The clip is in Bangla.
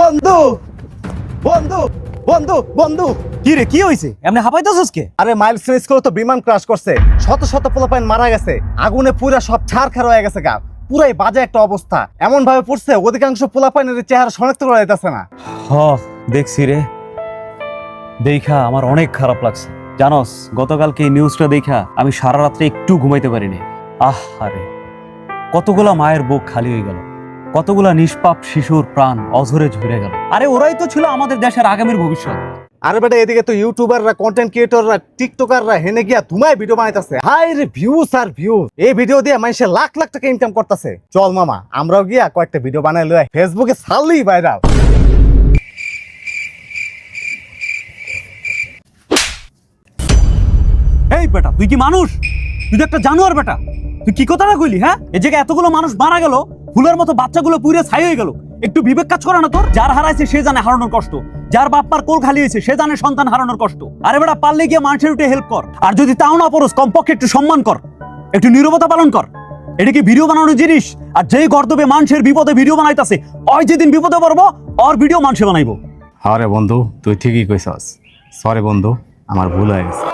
বন্ধু বন্ধু বন্ধু বন্ধু কি রে কি হইছে এমনি হাঁপাইতেছস কে? আরে মাইলস্টোন স্কুলে তো বিমান ক্রাশ করছে, শত শত পোলাপাইন মারা গেছে, আগুনে পুরা সব ছারখার হয়ে গেছে গা, পুরাই বাজে একটা অবস্থা। এমন ভাবে পড়ছে অধিকাংশ পোলাপাইনের চেহারা শনাক্ত করা যাইতেছে না। হ দেখছি রে, দেখা আমার অনেক খারাপ লাগছে। জানোস গতকালকে এই নিউজটা দেখা আমি সারা রাত্রে একটু ঘুমাইতে পারিনি। আরে কতগুলা মায়ের বুক খালি হয়ে গেল, কতগুলা নিষ্পাপ শিশুর প্রাণ অঝরে ঝরে গেল। আরে ওরাই তো ছিল আমাদের দেশের আগামীর ভবিষ্যৎ। আরে বেটা এদিকে তো ইউটিউবাররা, কন্টেন্ট ক্রিয়েটররা, টিকটকাররা হেনে গিয়া ধুমায় ভিডিও বানাইতেছে। হাই রে ভিউস আর ভিউজ, এই ভিডিও দিয়ে মানুষে লাখ লাখ টাকা ইনকাম করতেছে। চল মামা আমরাও গিয়া কয়েকটা ভিডিও বানাই লই, ফেসবুকে ছাড়লেই ভাইরাল। এই বেটা তুই কি মানুষ? তুই তো একটা জানোয়ার বেটা। তুই কি কথাটা কইলি? হ্যাঁ, এই জায়গায় এতগুলো মানুষ মারা গেল, ফুলের মতো বাচ্চাগুলো পুড়ে ছাই হয়ে গেল, একটু বিবেক কাজ করে না তোর? যার হারাইছে সে জানে হারানোর কষ্ট, যার বাপ মার কোল খালি হয়েছে সে জানে সন্তান হারানোর কষ্ট। আরে বেটা পারলে গিয়ে মানুষের উঠে হেল্প কর, আর যদি তাও না পারোস কমপক্ষে একটু সম্মান কর, একটু নীরবতা পালন কর। এটা কি ভিডিও বানানোর জিনিস? আর যেই গর্দবে মানুষের বিপদে ভিডিও বানাইতাছে, ওই যেদিন বিপদে পড়বো ওর ভিডিও মানুষে বানাইবো। আরে বন্ধু তুই ঠিকই কইছস, সরি বন্ধু আমার ভুল হয়ে গেছে।